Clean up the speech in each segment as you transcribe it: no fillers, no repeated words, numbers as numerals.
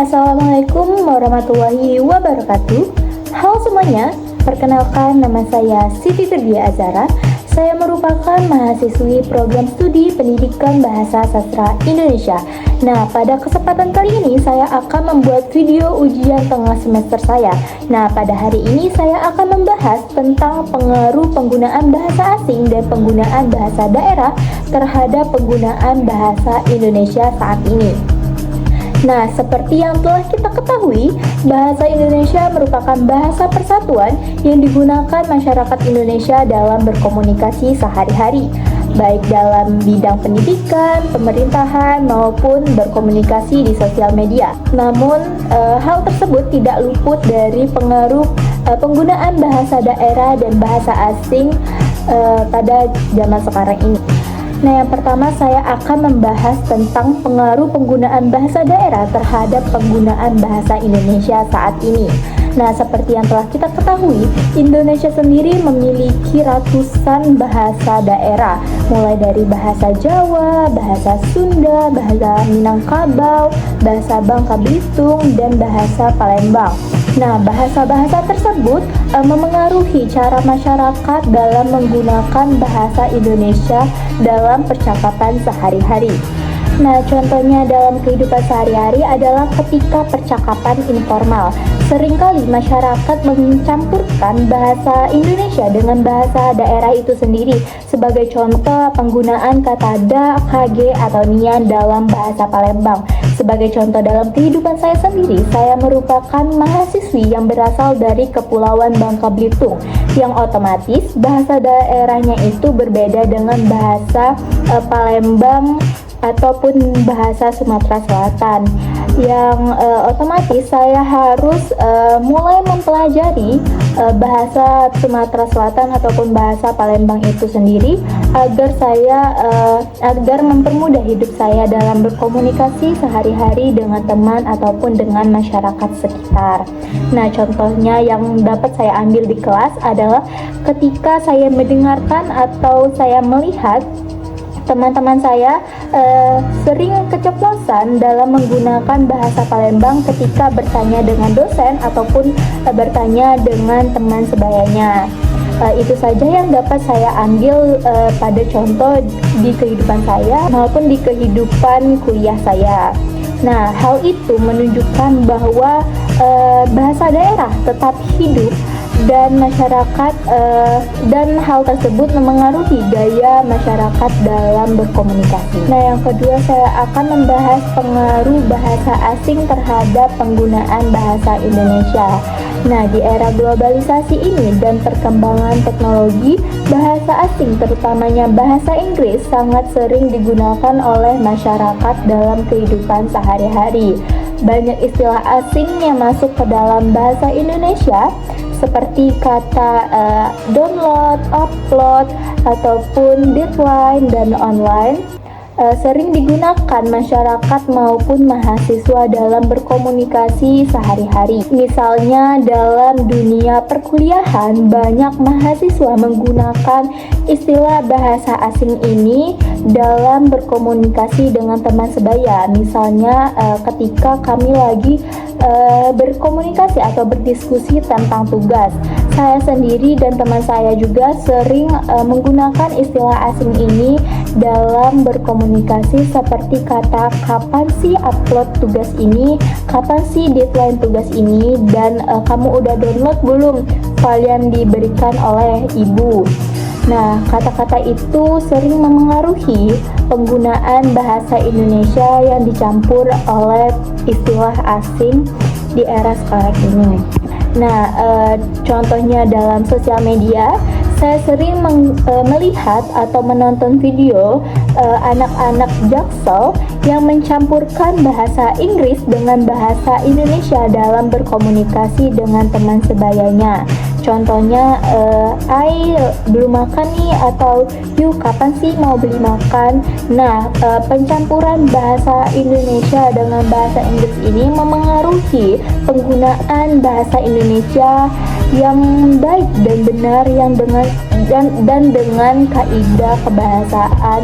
Assalamualaikum warahmatullahi wabarakatuh. Halo semuanya, perkenalkan nama saya Siti Turdia Azara. Saya merupakan mahasiswi program studi pendidikan bahasa sastra Indonesia. Nah, pada kesempatan kali ini saya akan membuat video ujian tengah semester saya. Nah, pada hari ini saya akan membahas tentang pengaruh penggunaan bahasa asing dan penggunaan bahasa daerah terhadap penggunaan bahasa Indonesia saat ini. Nah, seperti yang telah kita ketahui, bahasa Indonesia merupakan bahasa persatuan yang digunakan masyarakat Indonesia dalam berkomunikasi sehari-hari, baik dalam bidang pendidikan, pemerintahan, maupun berkomunikasi di sosial media. Namun, hal tersebut tidak luput dari pengaruh penggunaan bahasa daerah dan bahasa asing pada zaman sekarang ini. Nah, yang pertama saya akan membahas tentang pengaruh penggunaan bahasa daerah terhadap penggunaan bahasa Indonesia saat ini. Nah, seperti yang telah kita ketahui, Indonesia sendiri memiliki ratusan bahasa daerah, mulai dari bahasa Jawa, bahasa Sunda, bahasa Minangkabau, bahasa Bangka Belitung, dan bahasa Palembang. Nah, bahasa-bahasa tersebut memengaruhi cara masyarakat dalam menggunakan bahasa Indonesia dalam percakapan sehari-hari. Nah, contohnya dalam kehidupan sehari-hari adalah ketika percakapan informal. Seringkali masyarakat mencampurkan bahasa Indonesia dengan bahasa daerah itu sendiri. Sebagai contoh, penggunaan kata da, kage, atau nian dalam bahasa Palembang. Sebagai contoh dalam kehidupan saya sendiri, saya merupakan mahasiswi yang berasal dari Kepulauan Bangka Belitung, yang otomatis bahasa daerahnya itu berbeda dengan bahasa Palembang ataupun bahasa Sumatera Selatan, yang otomatis saya harus mulai mempelajari bahasa Sumatera Selatan ataupun bahasa Palembang itu sendiri agar mempermudah hidup saya dalam berkomunikasi sehari-hari dengan teman ataupun dengan masyarakat sekitar. Nah, contohnya yang dapat saya ambil di kelas adalah ketika saya mendengarkan atau saya melihat teman-teman saya sering keceplosan dalam menggunakan bahasa Palembang ketika bertanya dengan dosen ataupun bertanya dengan teman sebayanya. Itu saja yang dapat saya ambil pada contoh di kehidupan saya maupun di kehidupan kuliah saya. Nah, hal itu menunjukkan bahwa bahasa daerah tetap hidup dan masyarakat dan hal tersebut memengaruhi gaya masyarakat dalam berkomunikasi. Nah, yang kedua saya akan membahas pengaruh bahasa asing terhadap penggunaan bahasa Indonesia. Nah, di era globalisasi ini dan perkembangan teknologi, bahasa asing terutamanya bahasa Inggris sangat sering digunakan oleh masyarakat dalam kehidupan sehari-hari. Banyak istilah asing yang masuk ke dalam bahasa Indonesia seperti kata download, upload, ataupun deadline dan online sering digunakan masyarakat maupun mahasiswa dalam berkomunikasi sehari-hari. Misalnya dalam dunia perkuliahan, banyak mahasiswa menggunakan istilah bahasa asing ini dalam berkomunikasi dengan teman sebaya. Misalnya ketika kami lagi berkomunikasi atau berdiskusi tentang tugas, saya sendiri dan teman saya juga sering menggunakan istilah asing ini dalam berkomunikasi seperti kata kapan sih upload tugas ini, kapan sih deadline tugas ini, dan kamu udah download belum file yang diberikan oleh ibu. Nah, kata-kata itu sering memengaruhi penggunaan bahasa Indonesia yang dicampur oleh istilah asing di era sekarang ini. Nah, contohnya dalam sosial media, saya sering melihat atau menonton video anak-anak Jaksel yang mencampurkan bahasa Inggris dengan bahasa Indonesia dalam berkomunikasi dengan teman sebayanya. Contohnya, "Ai belum makan nih," atau "Yuk kapan sih mau beli makan?" Nah, pencampuran bahasa Indonesia dengan bahasa Inggris ini memengaruhi penggunaan bahasa Indonesia yang baik dan benar, yang dengan kaidah kebahasaan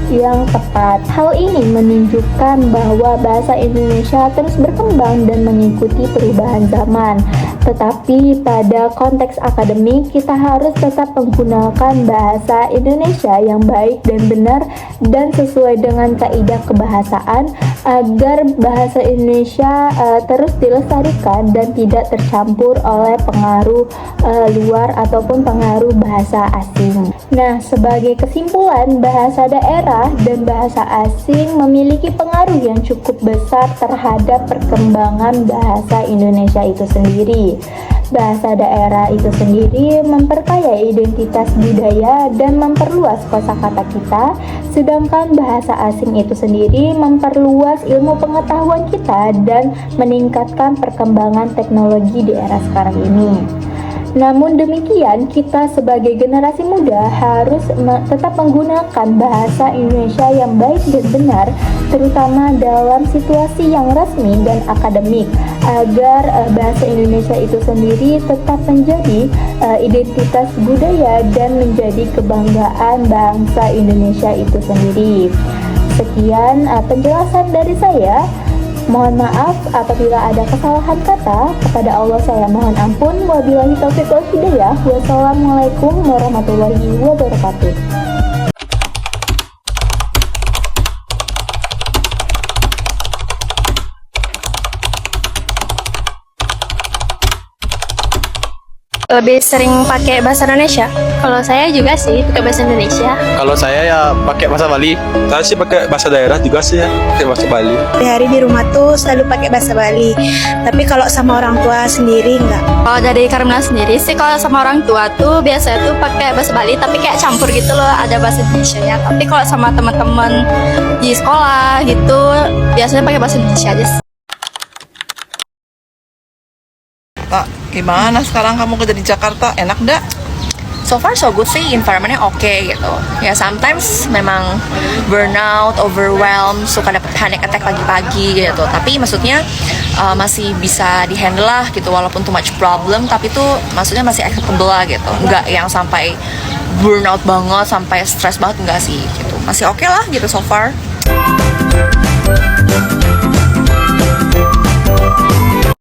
yang tepat. Hal ini menunjukkan bahwa bahasa Indonesia terus berkembang dan mengikuti perubahan zaman. Tetapi pada konteks akademik, kita harus tetap menggunakan bahasa Indonesia yang baik dan benar dan sesuai dengan kaidah kebahasaan agar bahasa Indonesia terus dilestarikan dan tidak tercampur oleh pengaruh luar ataupun pengaruh bahasa asing. Nah, sebagai kesimpulan, bahasa daerah dan bahasa asing memiliki pengaruh yang cukup besar terhadap perkembangan bahasa Indonesia itu sendiri. Bahasa daerah itu sendiri memperkaya identitas budaya dan memperluas kosakata kita, sedangkan bahasa asing itu sendiri memperluas ilmu pengetahuan kita dan meningkatkan perkembangan teknologi di era sekarang ini. Namun demikian, kita sebagai generasi muda harus tetap menggunakan bahasa Indonesia yang baik dan benar, terutama dalam situasi yang resmi dan akademik, agar bahasa Indonesia itu sendiri tetap menjadi identitas budaya dan menjadi kebanggaan bangsa Indonesia itu sendiri. Sekian penjelasan dari saya. Mohon maaf apabila ada kesalahan kata. Kepada Allah saya mohon ampun. Wabillahi taufiq wal hidayah. Wassalamualaikum warahmatullahi wabarakatuh. Lebih sering pakai bahasa Indonesia. Kalau saya juga sih pakai bahasa Indonesia. Kalau saya ya pakai bahasa Bali. Saya sih pakai bahasa daerah juga sih ya, pakai bahasa Bali. Hari di rumah tuh selalu pakai bahasa Bali. Tapi kalau sama orang tua sendiri enggak. Kalau dari Karmina sendiri sih, kalau sama orang tua tuh biasanya tuh pakai bahasa Bali, tapi kayak campur gitu loh, ada bahasa Indonesia-nya. Tapi kalau sama teman-teman di sekolah gitu, biasanya pakai bahasa Indonesia aja sih. Kak, gimana sekarang kamu kerja di Jakarta? Enak dak? So far so good sih, environmentnya oke gitu. Ya sometimes memang burnout, overwhelmed, suka dapet panic attack pagi-pagi gitu. Tapi maksudnya masih bisa dihandle lah gitu, walaupun too much problem. Tapi tuh maksudnya masih acceptable lah gitu. Nggak yang sampai burnout banget, sampai stres banget, enggak sih gitu. Masih oke lah gitu so far.